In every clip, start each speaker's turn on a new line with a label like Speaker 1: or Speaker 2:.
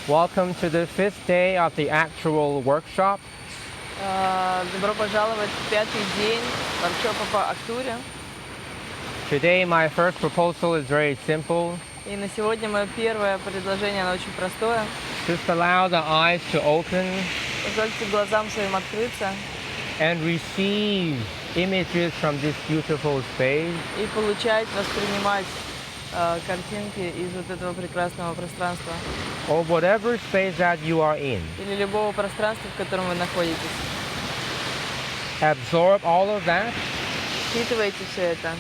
Speaker 1: Welcome to the 5th day of the Actual Workshop.
Speaker 2: Добро пожаловать в пятый день воркшопа по актуре.
Speaker 1: Today my first proposal is very simple.
Speaker 2: И на сегодня мое первое предложение, оно очень простое.
Speaker 1: Just allow the eyes to open
Speaker 2: Позвольте глазам своим открыться
Speaker 1: and receive images from this beautiful space.
Speaker 2: и получать, воспринимать картинки из вот этого прекрасного пространства.
Speaker 1: Or whatever space that you are in.
Speaker 2: Или любого пространства, в котором вы находитесь.
Speaker 1: Absorb all of that
Speaker 2: Впитывайте все это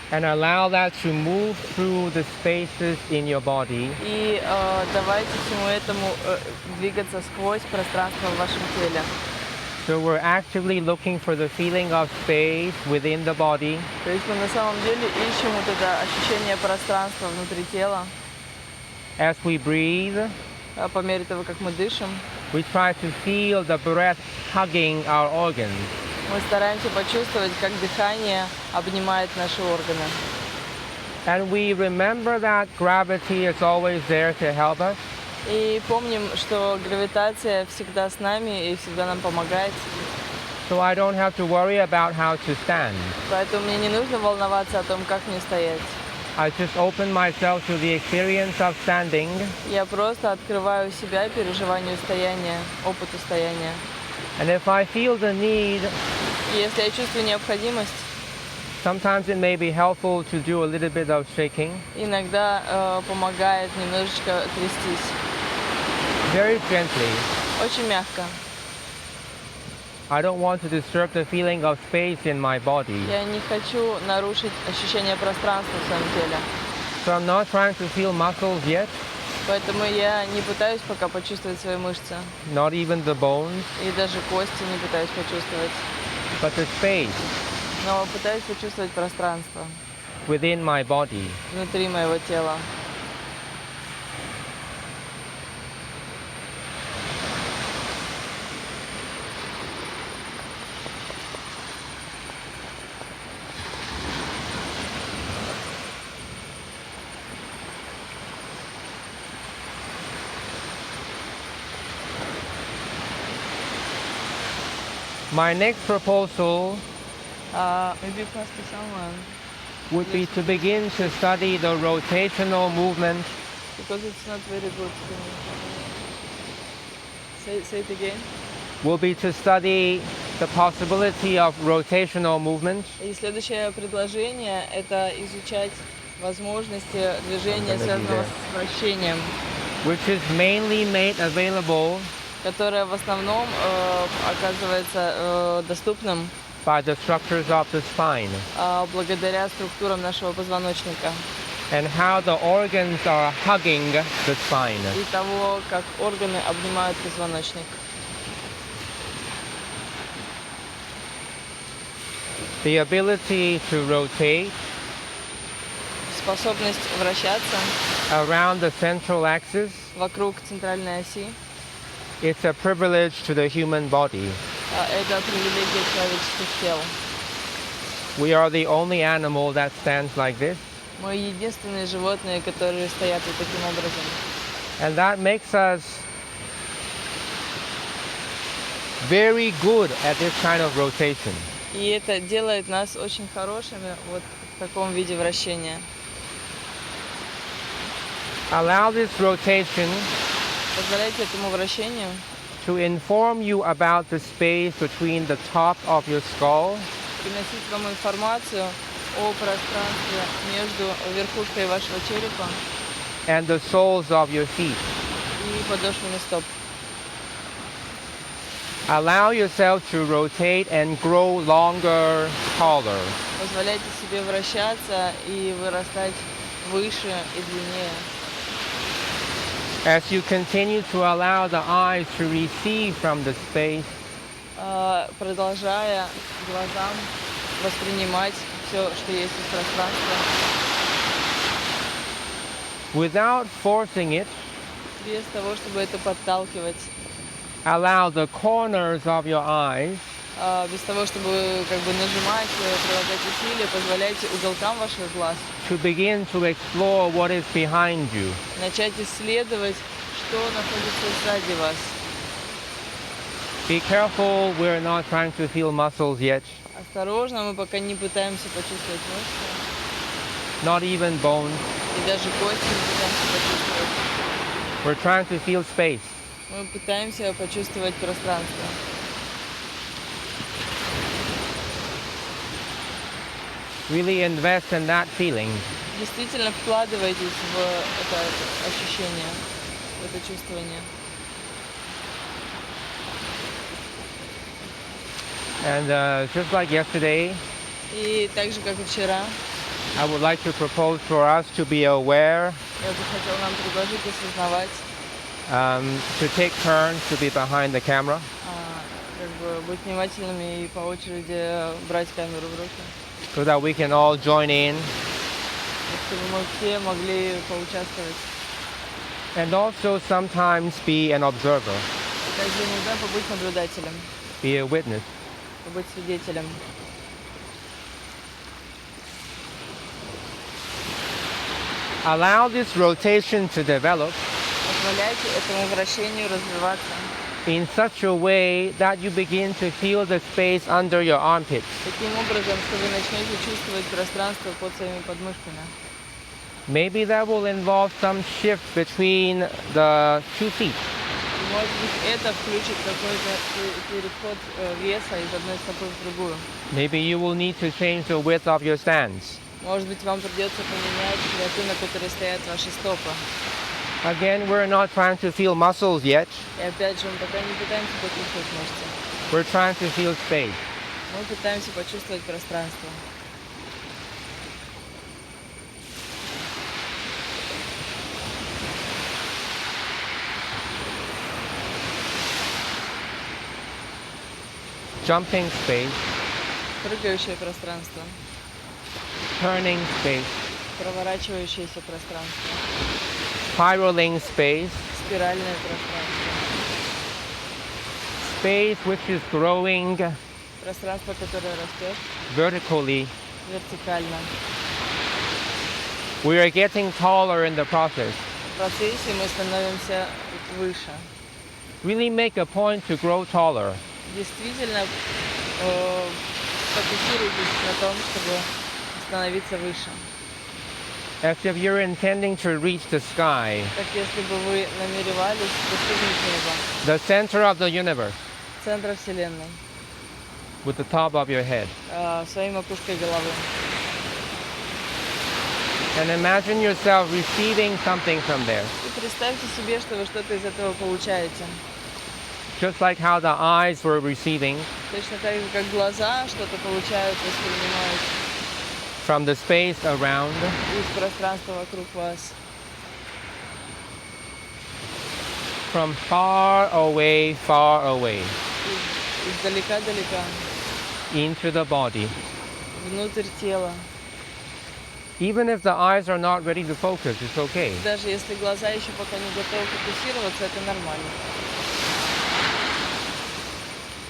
Speaker 1: and allow that to move through the spaces in your body.
Speaker 2: и давайте всему этому двигаться сквозь пространство в вашем теле.
Speaker 1: So we're actively looking for the feeling of space within the body.
Speaker 2: То есть мы на самом деле ищем вот это ощущение пространства внутри тела.
Speaker 1: As we breathe,
Speaker 2: По мере того, как мы дышим,
Speaker 1: we try to feel the breath hugging our organs.
Speaker 2: мы стараемся почувствовать, как дыхание обнимает наши органы.
Speaker 1: And we remember that gravity is always there to help us.
Speaker 2: И помним, что гравитация всегда с нами и всегда нам помогает.
Speaker 1: So I don't have to worry about how to stand.
Speaker 2: Поэтому мне не нужно волноваться о том, как мне стоять.
Speaker 1: I just open myself to the experience of standing.
Speaker 2: Я просто открываю себя переживанию стояния, опыту стояния.
Speaker 1: And if I feel the need,
Speaker 2: И если я чувствую необходимость,
Speaker 1: sometimes it may be helpful to do a little bit of shaking.
Speaker 2: иногда помогает немножечко трястись.
Speaker 1: Very gently.
Speaker 2: Очень мягко.
Speaker 1: I don't want to disturb the feeling of space in my body.
Speaker 2: Я не хочу нарушить ощущение пространства в своем теле.
Speaker 1: So I'm not trying to feel muscles yet,
Speaker 2: Поэтому я не пытаюсь пока почувствовать свои мышцы.
Speaker 1: not even the bones,
Speaker 2: И даже кости не пытаюсь почувствовать.
Speaker 1: but the space
Speaker 2: Но пытаюсь почувствовать пространство
Speaker 1: within my body.
Speaker 2: внутри моего тела.
Speaker 1: My next proposal
Speaker 2: Maybe pass to someone,
Speaker 1: would be to begin to study the rotational movement
Speaker 2: because it's not very good. Say it again.
Speaker 1: will be to study the possibility of rotational movement.
Speaker 2: И следующее предложение – это изучать возможности движения, связанного с вращением,
Speaker 1: Which is mainly made available
Speaker 2: которое в основном оказывается доступным
Speaker 1: by the structures of the spine
Speaker 2: благодаря структурам нашего позвоночника
Speaker 1: and how the organs are hugging the spine.
Speaker 2: и того, как органы обнимают позвоночник.
Speaker 1: The ability to rotate
Speaker 2: Способность вращаться
Speaker 1: around the central axis,
Speaker 2: вокруг центральной оси
Speaker 1: it's a privilege to the human body.
Speaker 2: Это привилегия человеческих тел.
Speaker 1: We are the only animal that stands like this,
Speaker 2: Мы единственные животные, которые стоят вот таким образом.
Speaker 1: and that makes us very good at this kind of rotation.
Speaker 2: И это делает нас очень хорошими вот в таком виде вращения.
Speaker 1: Allow this rotation
Speaker 2: Позволяйте этому вращению
Speaker 1: to inform you about the space between the top of your skull
Speaker 2: приносить вам информацию о пространстве между верхушкой вашего черепа
Speaker 1: and the soles of your feet.
Speaker 2: и подошвами стоп.
Speaker 1: Allow yourself to rotate and grow longer, taller.
Speaker 2: Позволяйте себе вращаться и вырастать выше и длиннее.
Speaker 1: As you continue to allow the eyes to receive from the space,
Speaker 2: Продолжая глазам воспринимать все, что есть из пространства,
Speaker 1: without forcing it,
Speaker 2: без того, чтобы это подталкивать,
Speaker 1: allow the corners of your eyes
Speaker 2: без того, чтобы как бы нажимать, прилагать усилия, позволяйте уголкам ваших глаз
Speaker 1: to begin to explore what is behind you.
Speaker 2: начать исследовать, что находится сзади вас.
Speaker 1: Be careful, we're not trying to feel muscles yet,
Speaker 2: Осторожно, мы пока не пытаемся почувствовать мышцы,
Speaker 1: not even bones.
Speaker 2: и даже кости не пытаемся почувствовать.
Speaker 1: We're trying to feel space.
Speaker 2: Мы пытаемся почувствовать пространство.
Speaker 1: Really invest in that feeling.
Speaker 2: Действительно вкладывайтесь в это ощущение, в это чувствование.
Speaker 1: And just like yesterday,
Speaker 2: И так же, как и вчера,
Speaker 1: I would like to propose for us to be aware,
Speaker 2: я бы хотела нам предложить осознавать,
Speaker 1: to take turns to be behind the camera,
Speaker 2: как бы быть внимательными и по очереди брать камеру в руки,
Speaker 1: so that we can all join in,
Speaker 2: чтобы мы все могли поучаствовать.
Speaker 1: and also sometimes be an observer,
Speaker 2: И также иногда побыть наблюдателем,
Speaker 1: be a witness.
Speaker 2: побыть свидетелем.
Speaker 1: Allow this rotation to develop
Speaker 2: Позволяйте этому вращению развиваться
Speaker 1: in such a way that you begin to feel the space under your armpits.
Speaker 2: таким образом, что вы начнете чувствовать пространство под своими подмышками.
Speaker 1: Maybe that will involve some shift between the 2 feet.
Speaker 2: И, может быть, это включит какой-то переход веса из одной стопы в другую.
Speaker 1: Maybe you will need to change the width of your stance.
Speaker 2: Может быть, вам придется поменять широту, на которой стоят ваши стопы.
Speaker 1: Again, we're not trying to feel muscles yet.
Speaker 2: И опять же, мы пока не пытаемся почувствовать мышцы.
Speaker 1: We're trying to feel space.
Speaker 2: Мы пытаемся почувствовать пространство.
Speaker 1: Jumping space,
Speaker 2: Прыгающее пространство,
Speaker 1: turning space,
Speaker 2: проворачивающееся пространство,
Speaker 1: spiraling space,
Speaker 2: спиральное пространство,
Speaker 1: space which is growing
Speaker 2: пространство, которое растет
Speaker 1: vertically.
Speaker 2: вертикально.
Speaker 1: We are getting taller in the process.
Speaker 2: В процессе мы становимся выше.
Speaker 1: Really make a point to grow taller.
Speaker 2: Действительно, сфокусируйтесь на том, чтобы становиться выше.
Speaker 1: As if you're intending to reach the sky,
Speaker 2: Как если бы вы намеревались достигнуть неба,
Speaker 1: the center of the universe,
Speaker 2: центра Вселенной,
Speaker 1: with the top of your head.
Speaker 2: своей макушкой головы.
Speaker 1: And imagine yourself receiving something from there.
Speaker 2: И представьте себе, что вы что-то из этого получаете.
Speaker 1: Just like how the eyes were receiving
Speaker 2: Точно так же, как глаза что-то получают, воспринимают
Speaker 1: from the space around.
Speaker 2: из пространства вокруг вас.
Speaker 1: From far away,
Speaker 2: Издалека-далека,
Speaker 1: into the body.
Speaker 2: внутрь тела.
Speaker 1: Even if the eyes are not ready to focus, it's okay.
Speaker 2: Даже если глаза еще пока не готовы фокусироваться, это нормально.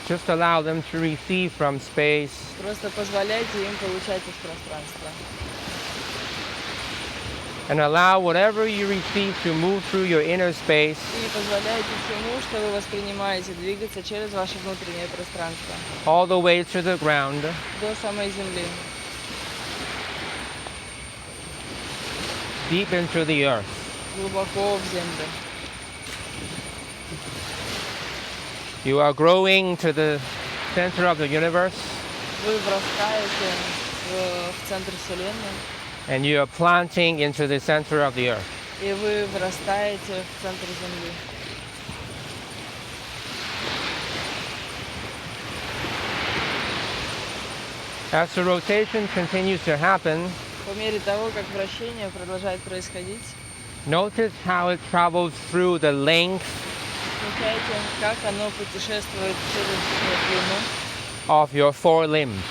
Speaker 1: Just allow them to receive from space.
Speaker 2: Просто позволяйте им получать из пространства.
Speaker 1: And allow whatever you receive to move through your inner space
Speaker 2: И позволяйте всему, что вы воспринимаете, двигаться через ваше внутреннее пространство.
Speaker 1: all the way to the ground.
Speaker 2: До самой земли.
Speaker 1: Deep into the earth.
Speaker 2: Глубоко в землю.
Speaker 1: You are growing to the center of the universe,
Speaker 2: Вы врастаете в центр Вселенной.
Speaker 1: and you are planting into the center of the earth.
Speaker 2: И вы вырастаете в центр Земли.
Speaker 1: As the rotation continues to happen,
Speaker 2: По мере того, как вращение продолжает происходить,
Speaker 1: notice how it travels through the length
Speaker 2: отмечайте, как оно путешествует через длину,
Speaker 1: of your four limbs.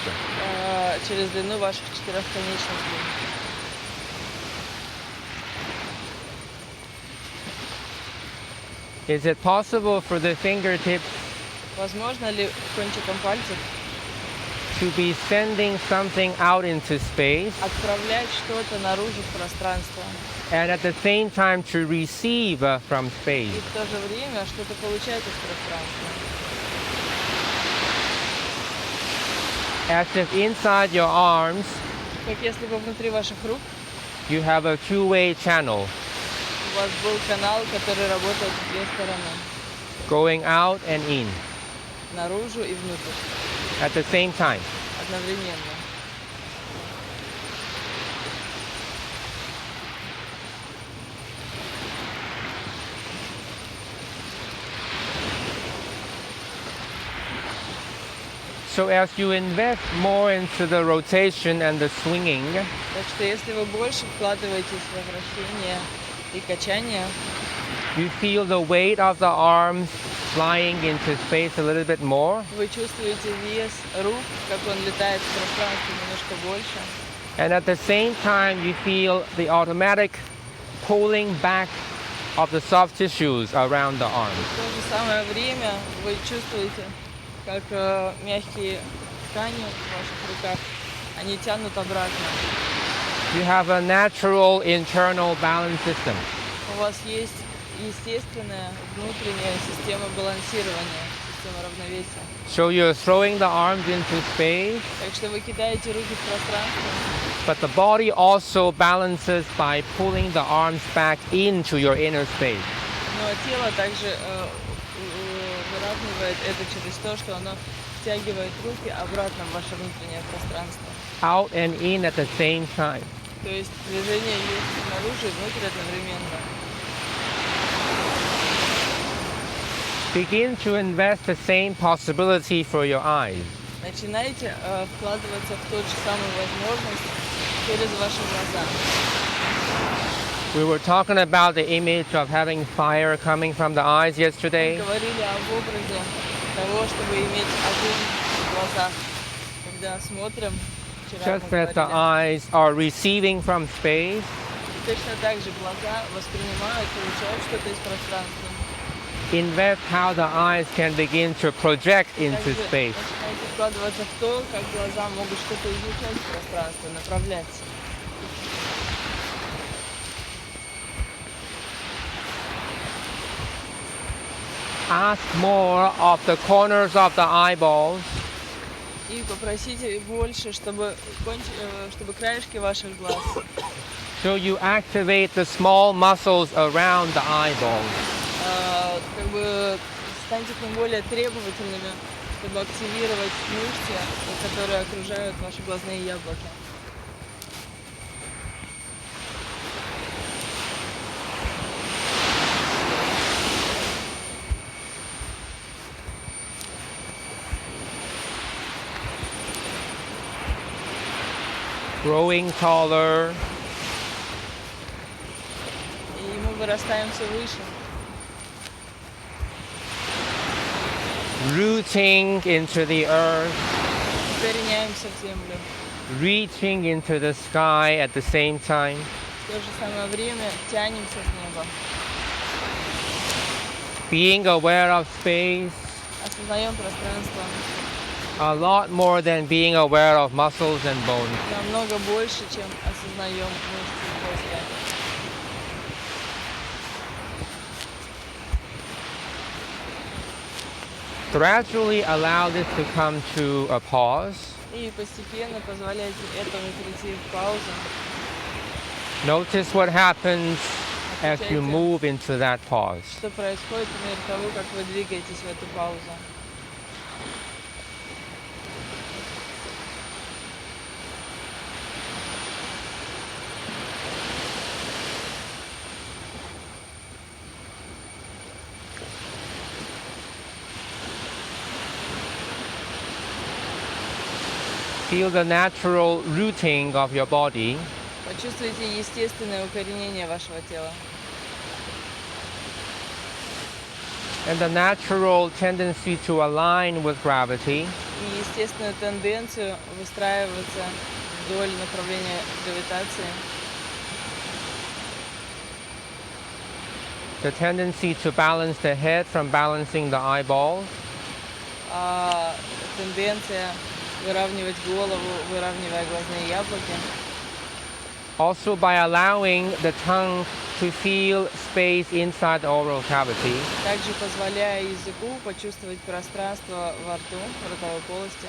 Speaker 2: через длину ваших четырех конечностей.
Speaker 1: Is it possible for the fingertips
Speaker 2: Возможно ли кончиком пальцев
Speaker 1: to be sending something out into space
Speaker 2: отправлять что-то наружу в пространство.
Speaker 1: and at the same time to receive from
Speaker 2: И
Speaker 1: space.
Speaker 2: в то же время что-то получать из пространства.
Speaker 1: As if inside your arms
Speaker 2: Как если бы внутри ваших рук
Speaker 1: you have a two-way channel
Speaker 2: у вас был канал, который работает в две стороны.
Speaker 1: going out and in
Speaker 2: Наружу и внутрь.
Speaker 1: at the same time.
Speaker 2: Одновременно.
Speaker 1: So as you invest more into the rotation and the swinging,
Speaker 2: Так что если вы больше вкладываетесь в вращение и качание,
Speaker 1: you feel the weight of the arms flying into space a little bit more,
Speaker 2: вы чувствуете вес рук, как он летает в пространстве немножко больше.
Speaker 1: and at the same time you feel the automatic pulling back of the soft tissues around the arms.
Speaker 2: В то же самое время вы чувствуете, как мягкие ткани в ваших руках, они тянут обратно.
Speaker 1: You have a natural internal balance system.
Speaker 2: У вас есть естественная внутренняя система балансирования, система равновесия.
Speaker 1: So you're throwing the arms into space,
Speaker 2: Так что вы кидаете руки в пространство,
Speaker 1: but the body also balances by pulling the arms back into your inner space.
Speaker 2: но тело также выравнивает это через то, что оно втягивает руки обратно в ваше внутреннее пространство.
Speaker 1: Out and in at the same time.
Speaker 2: То есть движение есть снаружи и внутрь одновременно.
Speaker 1: Begin to invest the same possibility for your eyes.
Speaker 2: Начинайте вкладываться в ту же самую возможность через ваши глаза.
Speaker 1: We were talking about the image of having fire coming from the eyes
Speaker 2: Мы
Speaker 1: yesterday.
Speaker 2: говорили об образе того, чтобы иметь огонь в глазах, когда смотрим. Вчера
Speaker 1: Just
Speaker 2: мы
Speaker 1: as the
Speaker 2: говорили.
Speaker 1: eyes are receiving from space,
Speaker 2: И точно так же глаза воспринимают, получают что-то из пространства.
Speaker 1: invest how the eyes can begin to project into
Speaker 2: Также
Speaker 1: space.
Speaker 2: начинайте вкладываться в то, как глаза могут что-то излучать в пространство, направлять.
Speaker 1: Ask more of the corners of the eyeballs
Speaker 2: И попросите больше, чтобы краешки ваших глаз,
Speaker 1: so you activate the small muscles around the eyeballs.
Speaker 2: как бы станьте к ним более требовательными, чтобы активировать мышцы, которые окружают ваши глазные яблоки.
Speaker 1: Growing taller,
Speaker 2: И мы вырастаем все выше,
Speaker 1: rooting into the earth,
Speaker 2: укореняемся в землю.
Speaker 1: reaching into the sky at the same time.
Speaker 2: В то же самое время тянемся в небо,
Speaker 1: Being aware of space
Speaker 2: осознаем пространство
Speaker 1: a lot more than being aware of muscles and bones.
Speaker 2: намного больше, чем осознаем мышцы и кости.
Speaker 1: Gradually allow this to come to a pause.
Speaker 2: И постепенно позволяйте этому прийти в паузу.
Speaker 1: Notice what happens as you move into that pause.
Speaker 2: Что происходит по мере того, как вы двигаетесь в эту паузу.
Speaker 1: Feel the natural rooting of your body
Speaker 2: Почувствуйте естественное укоренение вашего тела
Speaker 1: and the natural tendency to align with gravity.
Speaker 2: и естественную тенденцию выстраиваться вдоль направления гравитации,
Speaker 1: The tendency to balance the head from balancing the eyeballs.
Speaker 2: тенденция выравнивать голову, выравнивая глазные яблоки.
Speaker 1: Also by allowing the tongue to feel space inside the oral cavity.
Speaker 2: Также позволяя языку почувствовать пространство во рту, в ротовой полости.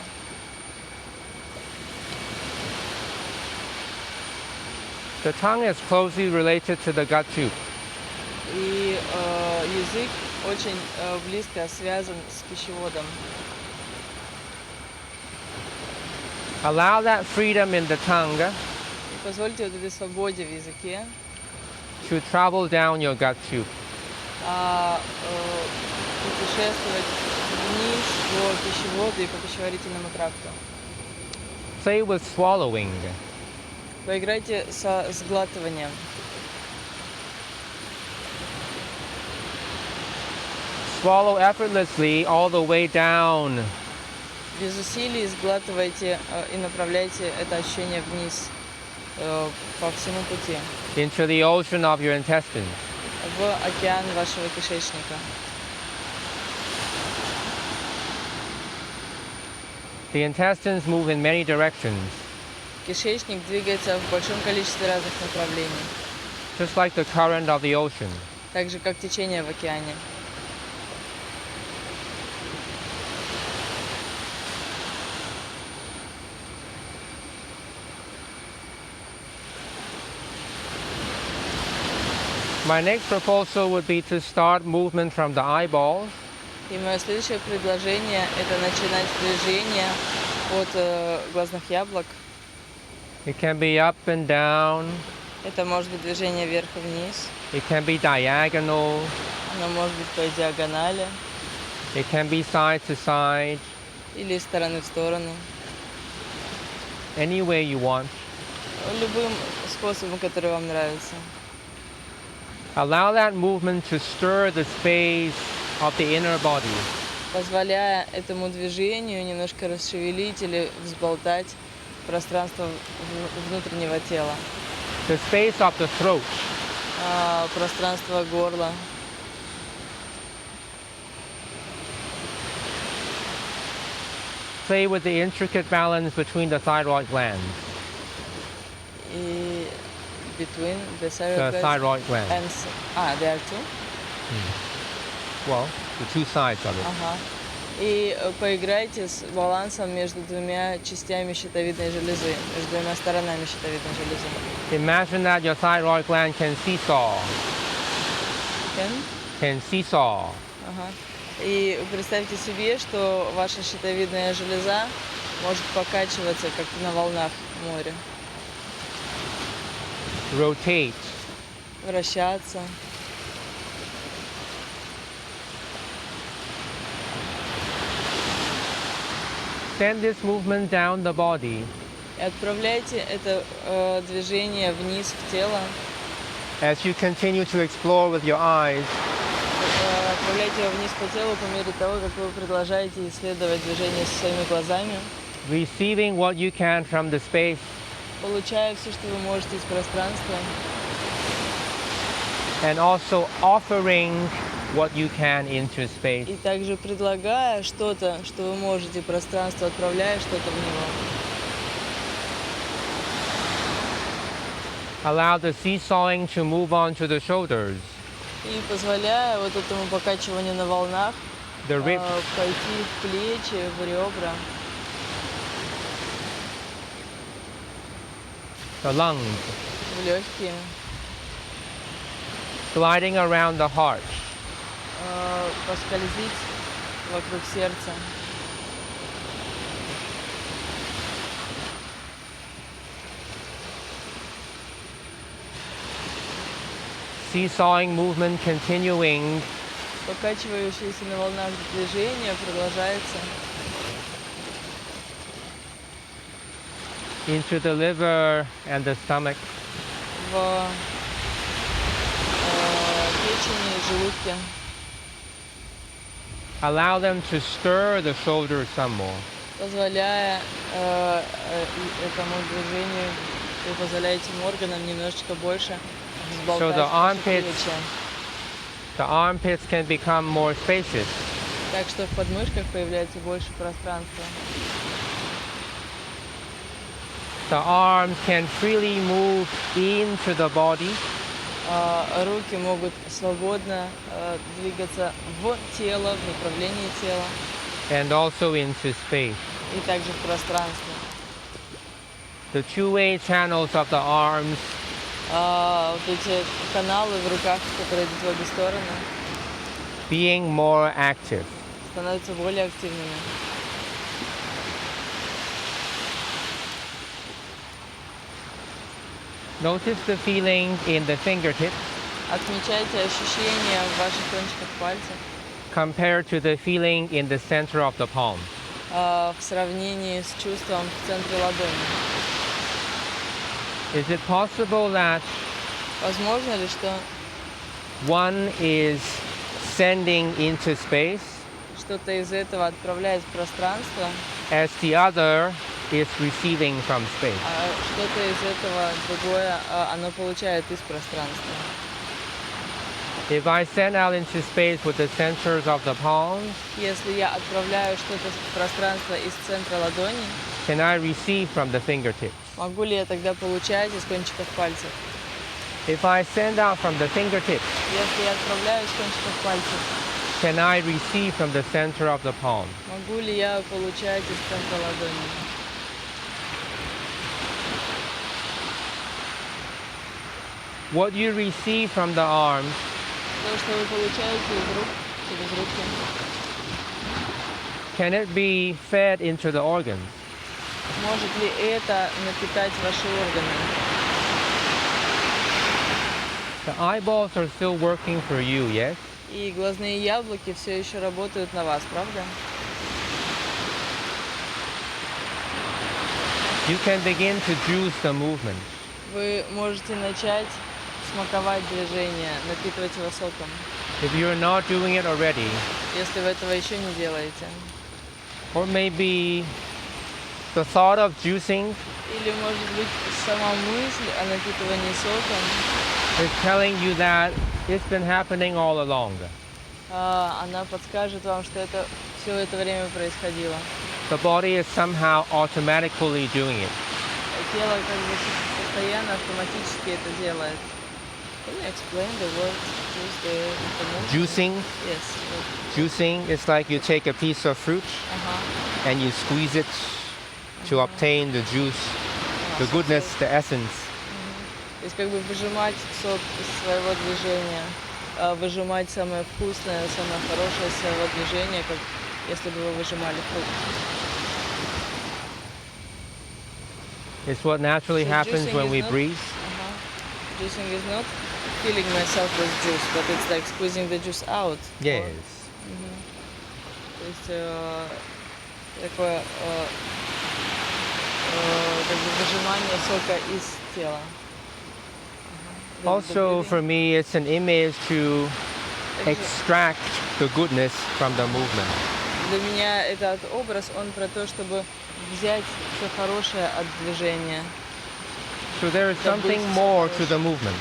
Speaker 1: The tongue is closely related to the gut tube.
Speaker 2: И язык очень близко связан с пищеводом.
Speaker 1: Allow that freedom in the tongue
Speaker 2: И позвольте вот этой свободе в языке
Speaker 1: to travel down your gut tube.
Speaker 2: Путешествовать вниз по пищеводу и по пищеварительному тракту.
Speaker 1: Play with swallowing.
Speaker 2: Поиграйте со сглатыванием.
Speaker 1: Swallow effortlessly all the way down.
Speaker 2: Без усилий сглатывайте и направляйте это ощущение вниз по всему пути.
Speaker 1: Into the ocean of your intestines.
Speaker 2: В океан вашего кишечника.
Speaker 1: The intestines move in many directions,
Speaker 2: Кишечник двигается в большом количестве разных направлений,
Speaker 1: just like the current of the ocean.
Speaker 2: так же как течение в океане.
Speaker 1: My next proposal would be to start movement from the eyeballs
Speaker 2: И мое следующее предложение – это начинать движение от глазных яблок.
Speaker 1: It can be up and down.
Speaker 2: Это может быть движение вверх и вниз.
Speaker 1: It can be diagonal.
Speaker 2: Оно может быть по диагонали
Speaker 1: It can be side to side.
Speaker 2: или из стороны в сторону.
Speaker 1: Any way you want.
Speaker 2: Любым способом, который вам нравится.
Speaker 1: Allow that movement to stir the space of the inner body.
Speaker 2: Позволяя этому движению немножко расшевелить или взболтать пространство внутреннего тела.
Speaker 1: The space of the throat.
Speaker 2: Пространство горла.
Speaker 1: Play with the intricate balance between the thyroid glands.
Speaker 2: И between the
Speaker 1: The thyroid glands.
Speaker 2: and there are two.
Speaker 1: Well, the two sides of it.
Speaker 2: Ага. И поиграйте с балансом между двумя частями щитовидной железы, между двумя сторонами щитовидной железы.
Speaker 1: Imagine that your thyroid gland can seesaw. Can seesaw.
Speaker 2: Ага. И представьте себе, что ваша щитовидная железа может покачиваться, как на волнах моря.
Speaker 1: Rotate.
Speaker 2: Вращаться.
Speaker 1: Send this movement down the body.
Speaker 2: И отправляйте это движение вниз в тело.
Speaker 1: As you continue to explore with your eyes,
Speaker 2: Отправляйте его вниз по телу по мере того, как вы продолжаете исследовать движение со своими глазами,
Speaker 1: receiving what you can from the space,
Speaker 2: получая все, что вы можете из пространства,
Speaker 1: and also offering what you can into space.
Speaker 2: и также предлагая что-то, что вы можете пространству, отправляя что-то в него.
Speaker 1: Allow the seesawing to move on to the shoulders,
Speaker 2: И позволяя вот этому покачиванию на волнах
Speaker 1: the ribs,
Speaker 2: пойти в плечи, в ребра,
Speaker 1: the lungs,
Speaker 2: в легкие,
Speaker 1: gliding around the heart.
Speaker 2: поскользить вокруг сердца.
Speaker 1: Seesawing movement continuing
Speaker 2: Покачивающееся на волнах движение продолжается
Speaker 1: into the liver and the stomach.
Speaker 2: в печени и желудке.
Speaker 1: Allow them to stir the shoulders some more.
Speaker 2: Позволяя этому движению, вы позволяете органам немножечко больше взболтать ваши плечи.
Speaker 1: The armpits can become more spacious.
Speaker 2: Так что в подмышках появляется больше пространства.
Speaker 1: The arms can freely move into the body
Speaker 2: Руки могут свободно двигаться в тело, в направлении тела
Speaker 1: and also into space.
Speaker 2: и также в пространстве.
Speaker 1: The two-way channels of the arms
Speaker 2: Вот эти каналы в руках, которые идут в обе стороны,
Speaker 1: being more active.
Speaker 2: становятся более активными.
Speaker 1: Notice the feeling in the fingertips
Speaker 2: Отмечайте ощущения в ваших кончиках пальцев
Speaker 1: compared to the feeling in the center of the palm.
Speaker 2: в сравнении с чувством в центре ладони.
Speaker 1: Is it possible that
Speaker 2: Возможно ли, что
Speaker 1: one is sending into space
Speaker 2: что-то из этого отправляет в пространство,
Speaker 1: as the other is receiving from space?
Speaker 2: а что-то из этого другое оно получает из пространства?
Speaker 1: If I send out into space with the centers of the palms,
Speaker 2: Если я отправляю что-то в пространство из центра ладони,
Speaker 1: can I receive from the fingertips?
Speaker 2: могу ли я тогда получать из кончиков пальцев?
Speaker 1: If I send out from the fingertips,
Speaker 2: Если я отправляю из кончиков пальцев,
Speaker 1: can I receive from the center of the palm?
Speaker 2: могу ли я получать из центра ладони?
Speaker 1: What you receive from the arms
Speaker 2: То, что вы получаете из рук, через руки,
Speaker 1: can it be fed into the organs?
Speaker 2: может ли это напитать ваши органы?
Speaker 1: The eyeballs are still working for you, yes?
Speaker 2: И глазные яблоки все еще работают на вас, правда?
Speaker 1: You can begin to juice the movement.
Speaker 2: Вы можете начать смаковать движение, напитывать его соком,
Speaker 1: If you're not doing it already,
Speaker 2: если вы этого еще не делаете.
Speaker 1: or maybe the thought of juicing
Speaker 2: Или, может быть, сама мысль о напитывании соком,
Speaker 1: is telling you that it's been happening all along.
Speaker 2: она подскажет вам, что это все это время происходило.
Speaker 1: The body is somehow automatically doing it.
Speaker 2: Тело как бы постоянно автоматически это делает. Can you explain the word juice, the information?
Speaker 1: Juicing,
Speaker 2: Yes.
Speaker 1: juicing is like you take a piece of fruit
Speaker 2: Ага.
Speaker 1: and you squeeze it to obtain the juice, the goodness, the essence.
Speaker 2: То есть как бы выжимать сок из своего движения, выжимать самое вкусное, самое хорошее из своего движения, как если бы вы выжимали фрукт.
Speaker 1: It's what naturally
Speaker 2: So
Speaker 1: happens
Speaker 2: juicing
Speaker 1: when
Speaker 2: is
Speaker 1: we
Speaker 2: not-
Speaker 1: breathe.
Speaker 2: Juicing is not filling myself with juice, but it's like squeezing the juice out.
Speaker 1: Yes.
Speaker 2: То есть такое как бы выжимание сока из тела.
Speaker 1: Also, for me, it's an image to extract the goodness from the movement.
Speaker 2: Для меня этот образ, он про то, чтобы взять все хорошее от движения.
Speaker 1: So there is something more to the movement.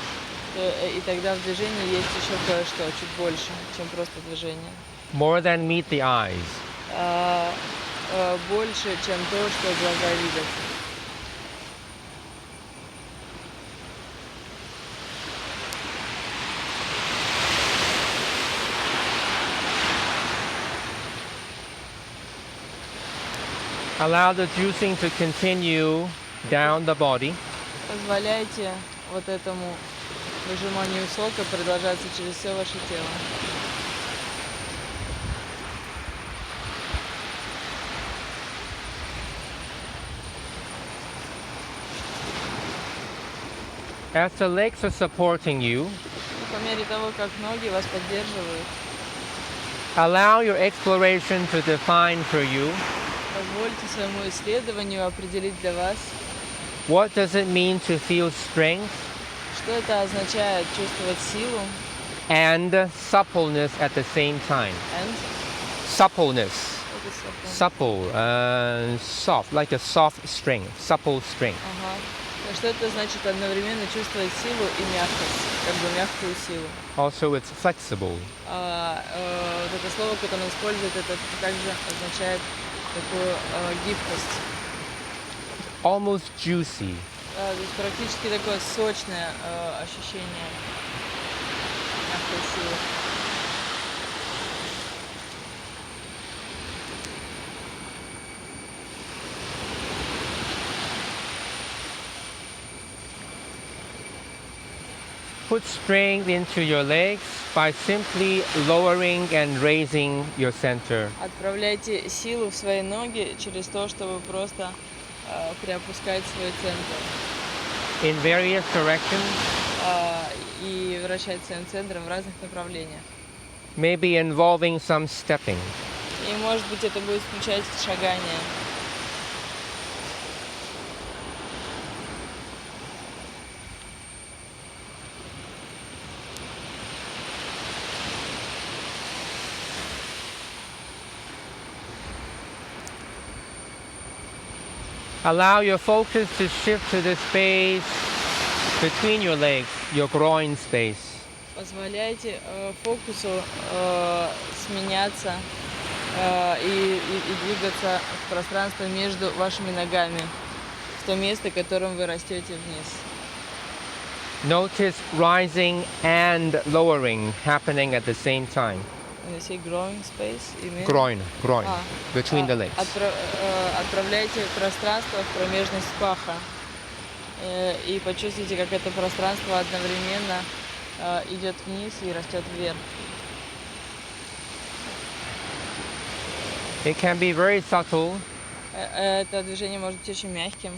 Speaker 2: И тогда в движении есть еще кое-что, чуть больше, чем просто движение.
Speaker 1: More than meet the eyes.
Speaker 2: Больше, чем то, что глаза видят.
Speaker 1: Allow the juicing to continue down the body.
Speaker 2: Позволяйте вот этому выжиманию сока продолжаться через все ваше тело.
Speaker 1: As the legs are supporting you,
Speaker 2: И по мере того, как ноги вас поддерживают,
Speaker 1: allow your exploration to define for you
Speaker 2: позвольте своему исследованию определить для вас,
Speaker 1: what does it mean to feel strength
Speaker 2: что это означает чувствовать силу
Speaker 1: and suppleness at the same time.
Speaker 2: and
Speaker 1: Suppleness.
Speaker 2: это support.
Speaker 1: Supple, soft, like a soft strength, supple strength.
Speaker 2: Ага. Что это значит одновременно чувствовать силу и мягкость, как бы мягкую силу.
Speaker 1: Also, it's flexible.
Speaker 2: Вот это слово, которое он использует, это также означает такую гибкость.
Speaker 1: almost juicy.
Speaker 2: То есть практически такое сочное ощущение мягкой силы.
Speaker 1: Put strength into your legs by simply lowering and raising your center.
Speaker 2: Отправляйте силу в свои ноги через то, чтобы просто приопускать свой центр
Speaker 1: In various directions,
Speaker 2: и вращать своим центром в разных направлениях.
Speaker 1: maybe involving some stepping.
Speaker 2: И может быть это будет включать шагание.
Speaker 1: Allow your focus to shift to the space between your legs, your groin space.
Speaker 2: Позволяйте фокусу сменяться и двигаться в пространство между вашими ногами, в то место, которым вы растете вниз.
Speaker 1: Notice rising and lowering happening at the same time.
Speaker 2: When you say growing space, you mean?
Speaker 1: Groin, between the legs.
Speaker 2: Отправляйте пространство в промежность паха и почувствуйте, как это пространство одновременно идет вниз и растет вверх.
Speaker 1: It can be very subtle.
Speaker 2: Это движение может быть очень мягким.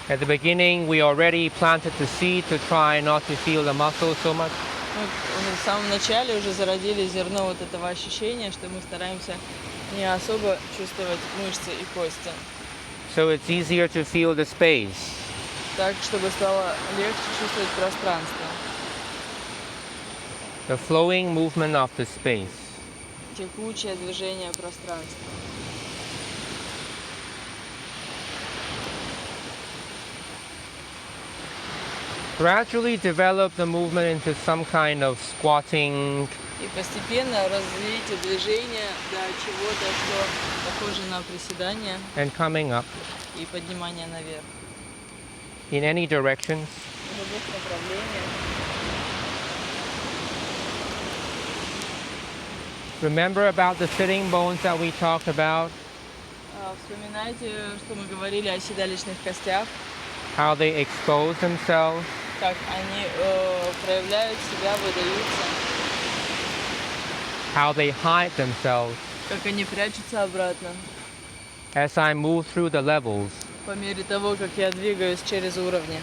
Speaker 1: At the beginning, we already planted the seed to try not to feel the muscle so much.
Speaker 2: Мы в самом начале уже зародили зерно вот этого ощущения, что мы стараемся не особо чувствовать мышцы и кости.
Speaker 1: So it's easier to feel the space.
Speaker 2: Так, чтобы стало легче чувствовать пространство.
Speaker 1: The flowing movement of the space.
Speaker 2: Текучее движение пространства.
Speaker 1: Gradually develop the movement into some kind of squatting.
Speaker 2: И постепенно развейте движение до чего-то, что похоже на приседание
Speaker 1: And coming up
Speaker 2: и поднимание наверх.
Speaker 1: in any directions.
Speaker 2: В любых направлениях.
Speaker 1: Remember about the sitting bones that we talked about,
Speaker 2: Вспоминайте, что мы говорили о седалищных костях,
Speaker 1: how they expose themselves,
Speaker 2: как они проявляют себя, выдаются,
Speaker 1: how they hide themselves
Speaker 2: как они прячутся обратно.
Speaker 1: as I move through the levels
Speaker 2: По мере того, как я двигаюсь через уровни.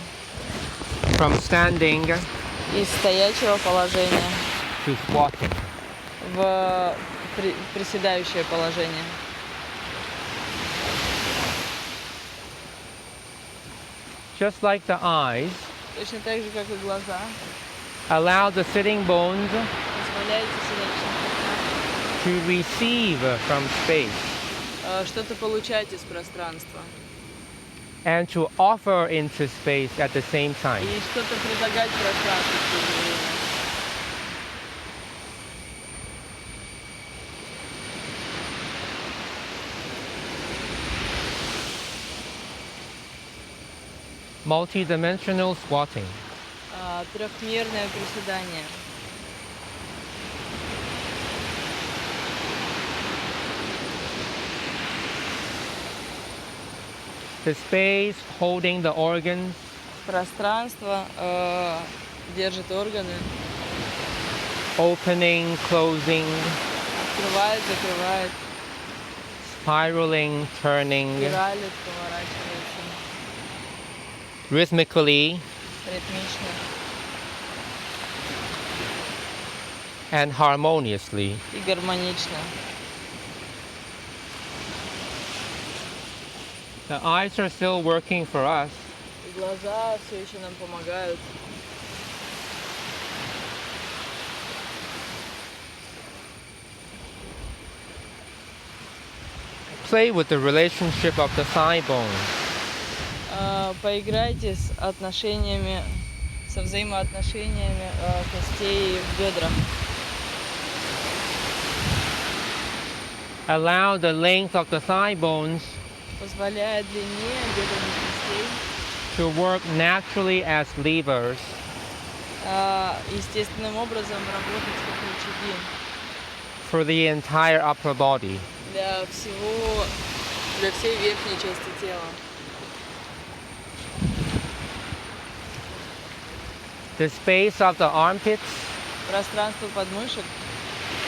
Speaker 1: from standing
Speaker 2: Из стоячего положения
Speaker 1: to squatting.
Speaker 2: в приседающее положение.
Speaker 1: Just like the eyes,
Speaker 2: Точно так же, как и глаза.
Speaker 1: allow the sitting bones
Speaker 2: Позволяйте седалищным костям
Speaker 1: to receive from space
Speaker 2: что-то получать из пространства.
Speaker 1: and to offer into space at the same time.
Speaker 2: И что-то предлагать пространству в то же время.
Speaker 1: Multi-dimensional squatting.
Speaker 2: Трехмерное приседание.
Speaker 1: The space holding the organs,
Speaker 2: Пространство держит органы,
Speaker 1: opening, closing,
Speaker 2: открывает, закрывает,
Speaker 1: spiraling, turning,
Speaker 2: спиралит, поворачивается,
Speaker 1: rhythmically
Speaker 2: ритмично
Speaker 1: and harmoniously.
Speaker 2: и гармонично.
Speaker 1: The eyes are still working for us,
Speaker 2: И глаза все еще нам помогают.
Speaker 1: play with the relationship of the thigh bone.
Speaker 2: Поиграйте с отношениями, со взаимоотношениями костей в бедрах.
Speaker 1: Allow the length of the thigh bones
Speaker 2: позволяет длине бедренных костей
Speaker 1: to work naturally as levers
Speaker 2: естественным образом работать как рычаги
Speaker 1: for the entire upper body.
Speaker 2: для всей верхней части тела.
Speaker 1: The space of the armpits
Speaker 2: Пространство подмышек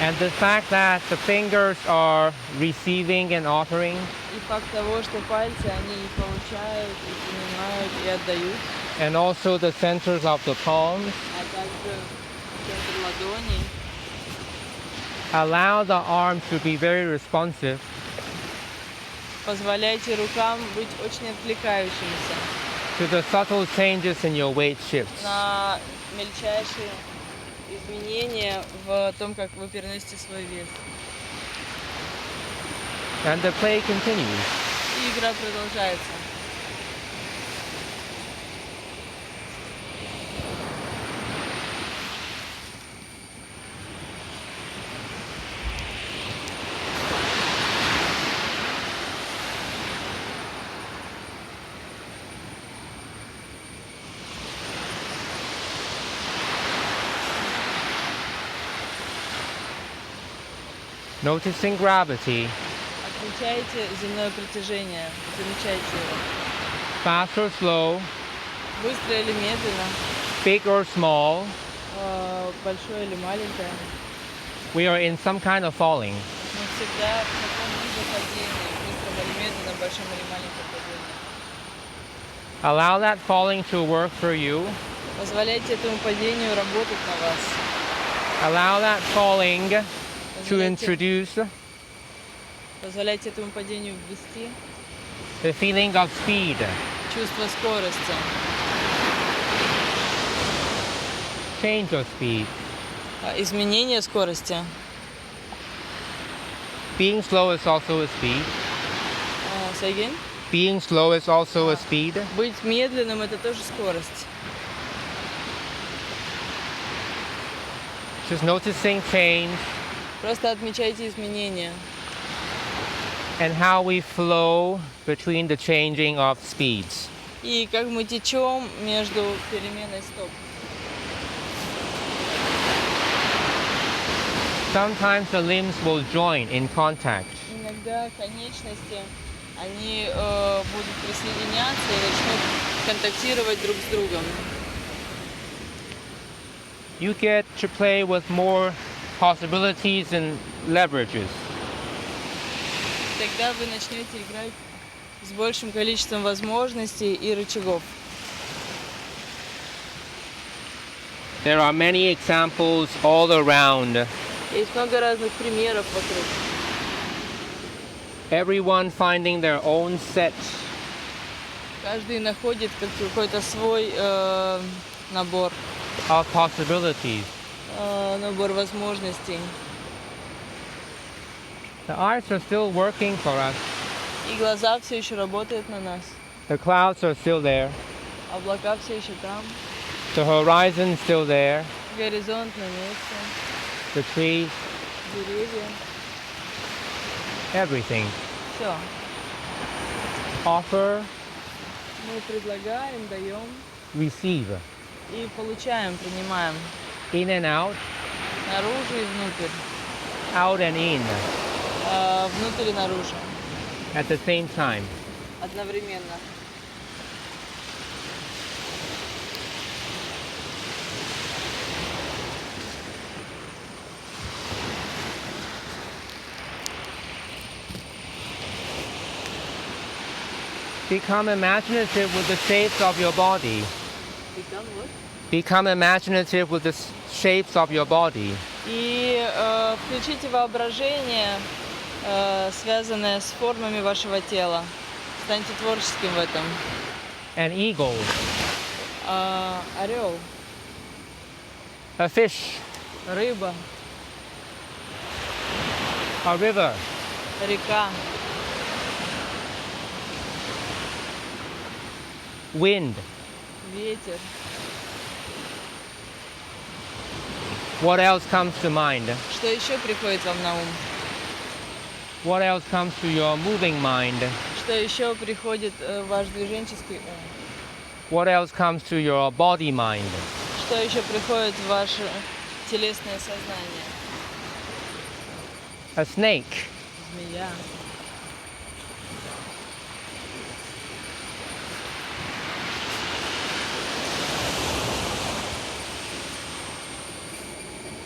Speaker 1: and the fact that the fingers are receiving and offering,
Speaker 2: и факт того, что пальцы, они и получают, и принимают, и отдают,
Speaker 1: and also the centers of the palms,
Speaker 2: а также центр ладоней,
Speaker 1: allow the arms to be very responsive
Speaker 2: позволяйте рукам быть очень откликающимися
Speaker 1: to the subtle changes in your weight shifts.
Speaker 2: на мельчайшие изменения в том, как вы переносите свой вес.
Speaker 1: And the play continues.
Speaker 2: И игра продолжается.
Speaker 1: Noticing gravity,
Speaker 2: Отмечайте земное притяжение, замечайте его.
Speaker 1: fast or slow,
Speaker 2: Быстро или медленно,
Speaker 1: big or small,
Speaker 2: большое или маленькое.
Speaker 1: we are in some kind of falling.
Speaker 2: Мы всегда в каком-либо падении, быстром или медленном, большом или маленьком падении.
Speaker 1: Allow that falling to work for you.
Speaker 2: Позволяйте этому падению работать на вас.
Speaker 1: Allow that falling to
Speaker 2: Позволяйте,
Speaker 1: introduce
Speaker 2: позволяйте этому падению ввести
Speaker 1: the feeling of speed,
Speaker 2: чувство скорости.
Speaker 1: change of speed.
Speaker 2: Изменение скорости.
Speaker 1: Being slow is also a speed.
Speaker 2: Say again?
Speaker 1: Being slow is also a speed.
Speaker 2: Быть медленным — это тоже скорость.
Speaker 1: Just noticing change
Speaker 2: Просто отмечайте изменения
Speaker 1: and how we flow between the changing of speeds.
Speaker 2: и как мы течем между переменой стоп.
Speaker 1: Sometimes the limbs will join in contact.
Speaker 2: Иногда конечности, они будут присоединяться и начнут контактировать друг с другом.
Speaker 1: You get to play with more possibilities and leverages.
Speaker 2: Тогда вы начнете играть с большим количеством возможностей и рычагов.
Speaker 1: There are many examples all around.
Speaker 2: Есть много разных примеров вокруг.
Speaker 1: Everyone finding their own set
Speaker 2: Каждый находит какой-то свой набор
Speaker 1: of
Speaker 2: возможностей.
Speaker 1: The eyes are still working for us.
Speaker 2: И глаза все еще работают на нас.
Speaker 1: The clouds are still there.
Speaker 2: Облака все еще там.
Speaker 1: The horizon still there.
Speaker 2: Горизонт на месте.
Speaker 1: The trees,
Speaker 2: Деревья.
Speaker 1: everything.
Speaker 2: Все.
Speaker 1: Offer,
Speaker 2: Мы предлагаем, даем
Speaker 1: receive.
Speaker 2: и получаем, принимаем.
Speaker 1: In and out,
Speaker 2: Наружу и внутрь.
Speaker 1: out and in
Speaker 2: Внутрь и наружу.
Speaker 1: at the same time.
Speaker 2: Одновременно.
Speaker 1: Become imaginative with the shapes of your body.
Speaker 2: Become what?
Speaker 1: Become imaginative with the shapes of your body.
Speaker 2: И включите воображение, связанное с формами вашего тела. Станьте творческим в этом.
Speaker 1: An eagle,
Speaker 2: Орел,
Speaker 1: a fish,
Speaker 2: рыба,
Speaker 1: a river,
Speaker 2: река,
Speaker 1: wind.
Speaker 2: ветер.
Speaker 1: What else comes to mind?
Speaker 2: Что еще приходит вам на ум?
Speaker 1: What else comes to your moving mind?
Speaker 2: Что еще приходит в ваш движенческий ум?
Speaker 1: What else comes to your body mind?
Speaker 2: Что еще приходит в ваше телесное сознание?
Speaker 1: A snake.
Speaker 2: Змея.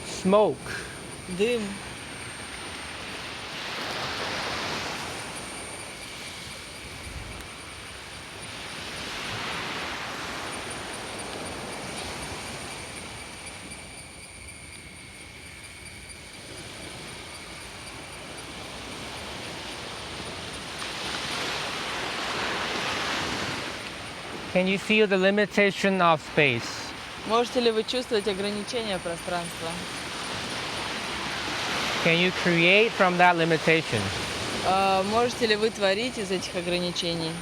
Speaker 1: Smoke.
Speaker 2: Дым.
Speaker 1: Can you feel the limitation of space?
Speaker 2: Можете ли вы чувствовать ограничение пространства?
Speaker 1: Can you create from that limitation
Speaker 2: Можете ли вы творить из этих ограничений?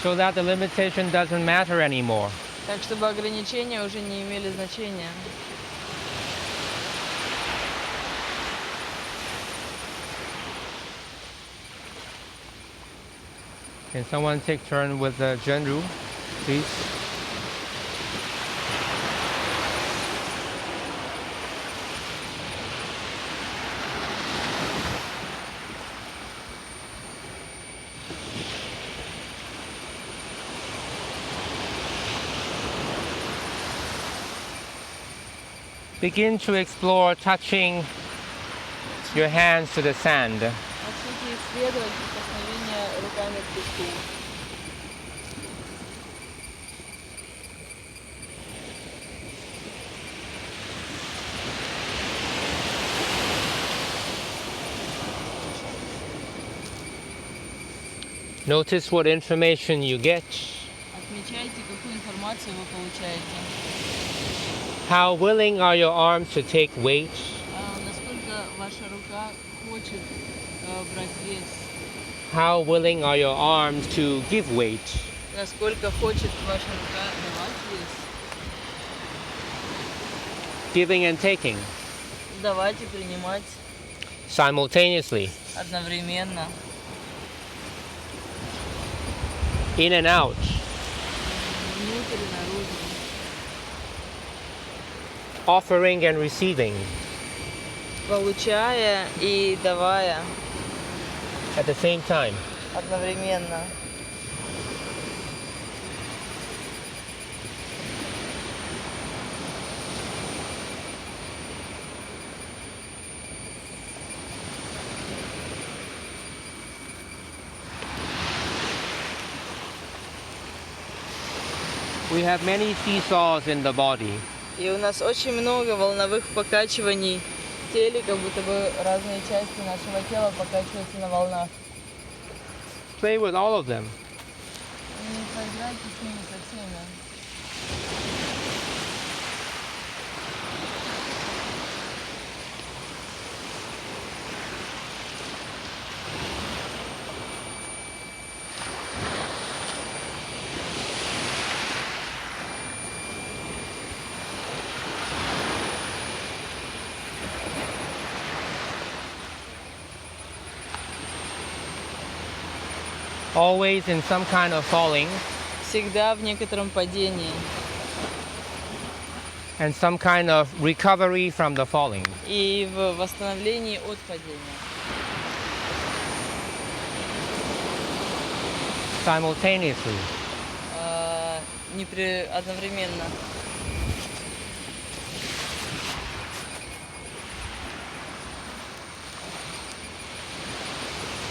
Speaker 1: so that the limitation doesn't matter anymore?
Speaker 2: Так, чтобы ограничения уже не имели значения.
Speaker 1: Can someone take turn with the Zhenru, please? Begin to explore touching your hands to the sand.
Speaker 2: Начните исследовать прикосновение руками к песку.
Speaker 1: Notice what information you get,
Speaker 2: Отмечайте, какую информацию вы получаете.
Speaker 1: how willing are your arms to take weight,
Speaker 2: Насколько ваша рука хочет брать вес.
Speaker 1: how willing are your arms to give weight,
Speaker 2: Насколько хочет ваша рука давать вес.
Speaker 1: giving and taking
Speaker 2: Давать и принимать
Speaker 1: simultaneously,
Speaker 2: одновременно.
Speaker 1: in and out,
Speaker 2: Внутрь и наружу.
Speaker 1: offering and receiving
Speaker 2: Получая и давая
Speaker 1: at the same time.
Speaker 2: одновременно.
Speaker 1: We have many seesaws in the body.
Speaker 2: И у нас очень много волновых покачиваний в теле, как будто бы разные части нашего тела покачиваются на волнах.
Speaker 1: Play with all of them.
Speaker 2: И поиграйте с ними со всеми.
Speaker 1: Always in some kind of falling
Speaker 2: Всегда в некотором падении
Speaker 1: and some kind of recovery from the falling.
Speaker 2: и в восстановлении от падения.
Speaker 1: Simultaneously.
Speaker 2: Одновременно.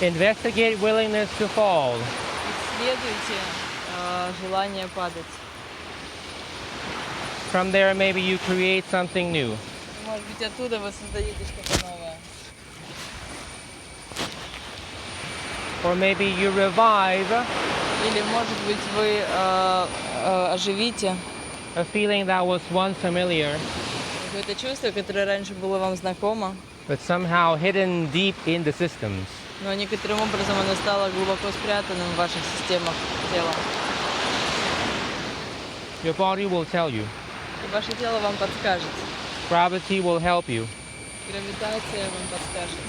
Speaker 1: Investigate willingness to fall.
Speaker 2: Исследуйте желание падать.
Speaker 1: From there, maybe you create something new.
Speaker 2: Может быть, оттуда вы создаете что-то новое.
Speaker 1: Or maybe you revive
Speaker 2: Или, может быть, вы оживите
Speaker 1: a feeling that was once familiar,
Speaker 2: какое-то чувство, которое раньше было вам знакомо,
Speaker 1: but somehow hidden deep in the systems.
Speaker 2: но некоторым образом оно стало глубоко спрятанным в ваших системах тела.
Speaker 1: Your body will tell you.
Speaker 2: И ваше тело вам подскажет.
Speaker 1: Gravity will help you.
Speaker 2: Гравитация вам подскажет.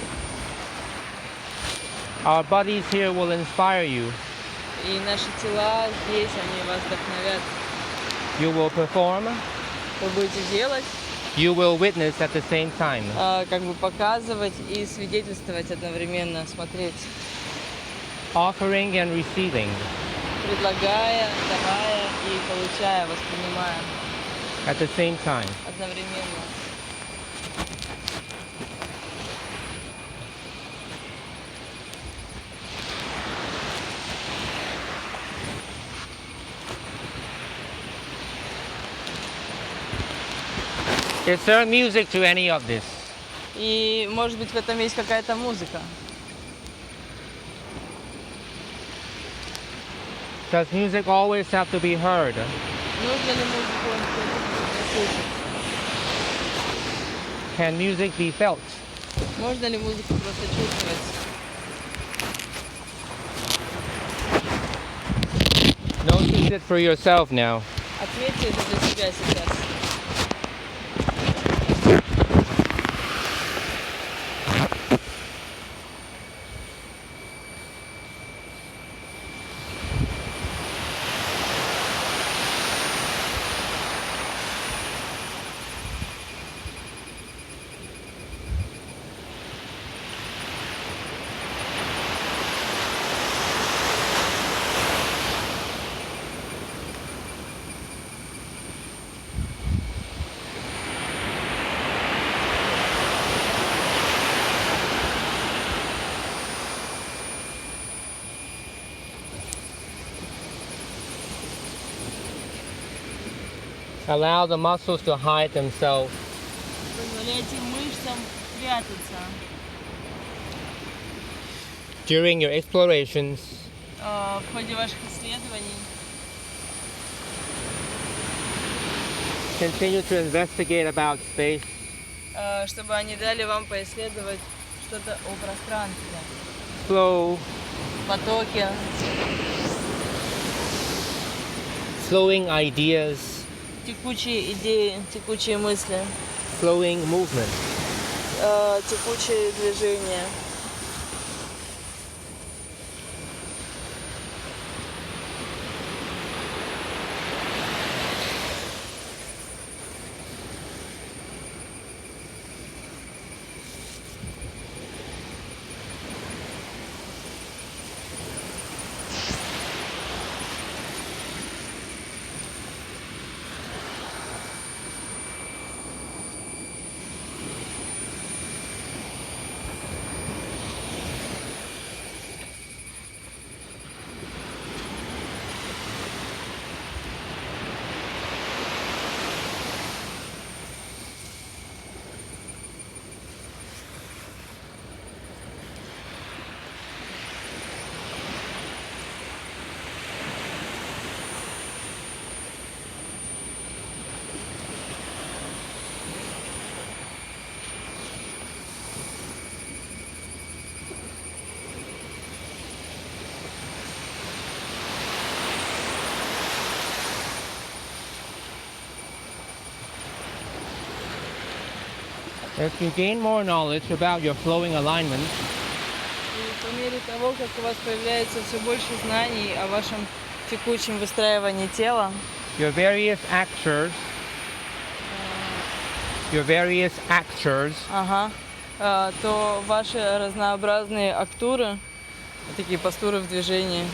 Speaker 1: Our bodies here will inspire you.
Speaker 2: И наши тела здесь, они вас вдохновят.
Speaker 1: You will perform,
Speaker 2: Вы будете делать,
Speaker 1: you will witness at the same time.
Speaker 2: как бы показывать и свидетельствовать одновременно, смотреть.
Speaker 1: Offering and receiving
Speaker 2: Предлагая, давая и получая, воспринимая
Speaker 1: at the same time.
Speaker 2: одновременно.
Speaker 1: Is there music to any of this?
Speaker 2: И, может быть, в этом есть какая-то музыка.
Speaker 1: Does music always have to be heard?
Speaker 2: Нужно ли музыку слушать?
Speaker 1: Can music be felt?
Speaker 2: Можно ли музыку просто чувствовать?
Speaker 1: Notice it for yourself now.
Speaker 2: Отметьте это для себя сейчас.
Speaker 1: Allow the muscles to hide themselves.
Speaker 2: Позволяйте мышцам прятаться.
Speaker 1: During your explorations,
Speaker 2: В ходе ваших исследований
Speaker 1: continue to investigate about space,
Speaker 2: чтобы они дали вам поисследовать что-то о пространстве,
Speaker 1: flow,
Speaker 2: потоке,
Speaker 1: flowing ideas,
Speaker 2: текучие идеи, текучие мысли,
Speaker 1: flowing movement.
Speaker 2: текучие движения.
Speaker 1: As you gain more knowledge about your flowing alignment,
Speaker 2: И по мере того, как у вас появляется все больше знаний о вашем текучем выстраивании тела,
Speaker 1: your various actors,
Speaker 2: то ваши разнообразные актуры, такие постуры в движении,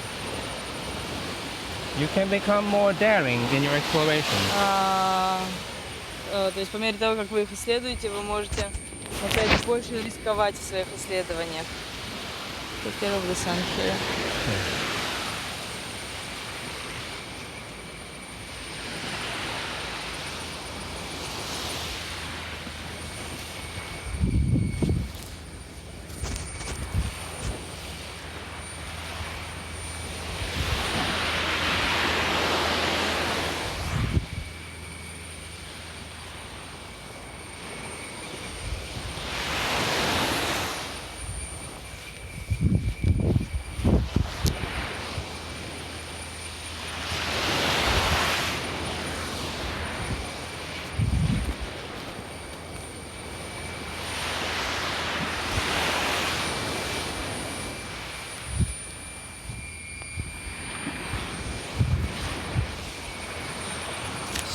Speaker 1: you can become more daring in your exploration.
Speaker 2: То есть по мере того, как вы их исследуете, вы можете начать больше рисковать в своих исследованиях. Take care of the sun here.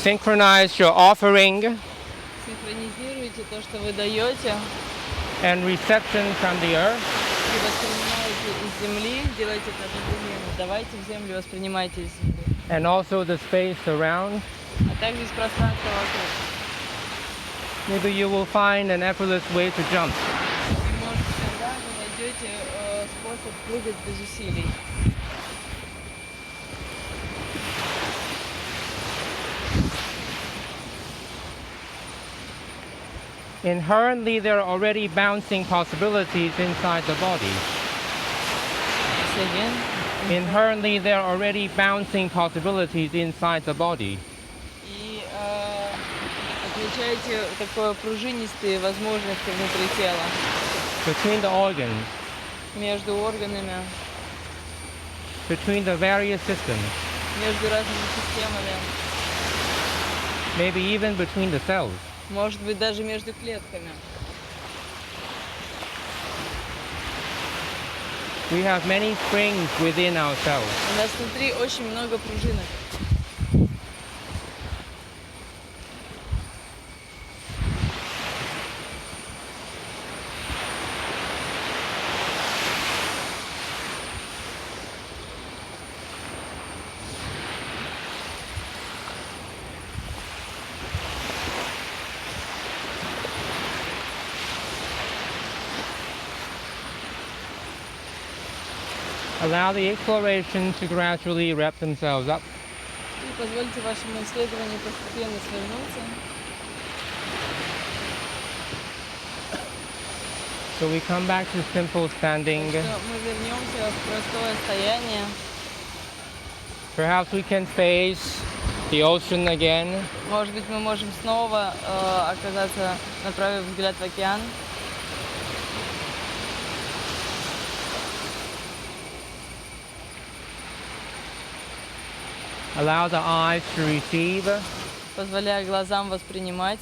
Speaker 1: Synchronize your offering
Speaker 2: Синхронизируйте то, что вы даете,
Speaker 1: and reception from the earth
Speaker 2: и воспринимаете из земли, делайте это одновременно. Давайте в землю, воспринимайте из земли.
Speaker 1: and also the space around.
Speaker 2: А также из пространства вокруг.
Speaker 1: Maybe you will find an effortless way to jump.
Speaker 2: И может тогда вы найдете способ прыгать без усилий.
Speaker 1: Inherently, there are already bouncing possibilities inside the body.
Speaker 2: Say again.
Speaker 1: Inherently, there are already bouncing possibilities inside the body.
Speaker 2: И отмечаете такое пружинистые возможности внутри тела,
Speaker 1: Between the organs,
Speaker 2: между органами,
Speaker 1: between the various systems,
Speaker 2: между разными системами,
Speaker 1: maybe even between the cells.
Speaker 2: может быть даже между клетками.
Speaker 1: We have many springs within ourselves.
Speaker 2: У нас внутри очень много пружинок.
Speaker 1: Allow the exploration to gradually wrap themselves up.
Speaker 2: И позвольте вашему исследованию постепенно свернуться.
Speaker 1: So we come back to simple standing.
Speaker 2: Так что мы вернемся в простое стояние.
Speaker 1: Perhaps we can face the ocean again.
Speaker 2: Может быть, мы можем снова оказаться, направив взгляд в океан.
Speaker 1: Allow the eyes to receive
Speaker 2: Позволяя глазам воспринимать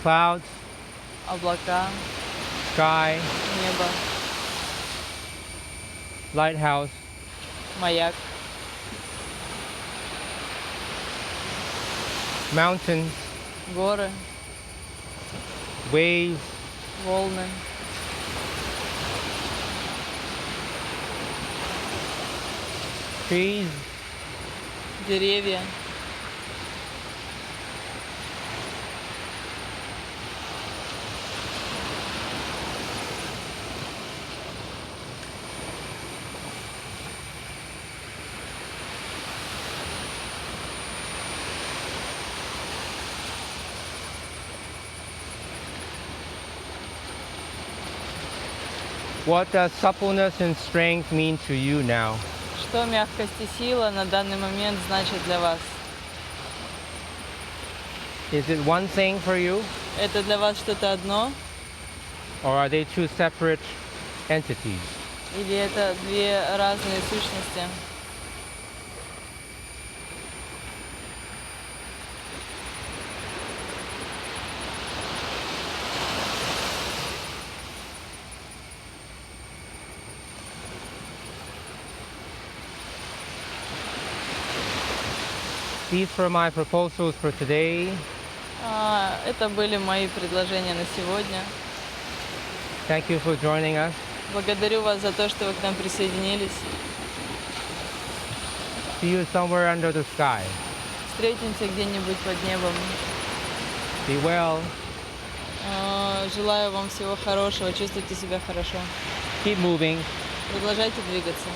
Speaker 1: clouds,
Speaker 2: облака,
Speaker 1: sky,
Speaker 2: небо,
Speaker 1: lighthouse,
Speaker 2: маяк,
Speaker 1: mountains,
Speaker 2: горы,
Speaker 1: waves,
Speaker 2: волны,
Speaker 1: trees,
Speaker 2: деревья.
Speaker 1: What does suppleness and strength mean to you now?
Speaker 2: Что мягкость и сила на данный момент значит для вас?
Speaker 1: Is it one thing for you,
Speaker 2: Это для вас что-то одно?
Speaker 1: or are they two separate entities?
Speaker 2: Или это две разные сущности?
Speaker 1: These were my proposals for today.
Speaker 2: Это были мои предложения на сегодня.
Speaker 1: Thank you for joining us.
Speaker 2: Благодарю вас за то, что вы к нам присоединились.
Speaker 1: See you somewhere under the sky.
Speaker 2: Встретимся где-нибудь под небом.
Speaker 1: Be well.
Speaker 2: Желаю вам всего хорошего, чувствуйте себя хорошо.
Speaker 1: Keep moving.
Speaker 2: Продолжайте двигаться.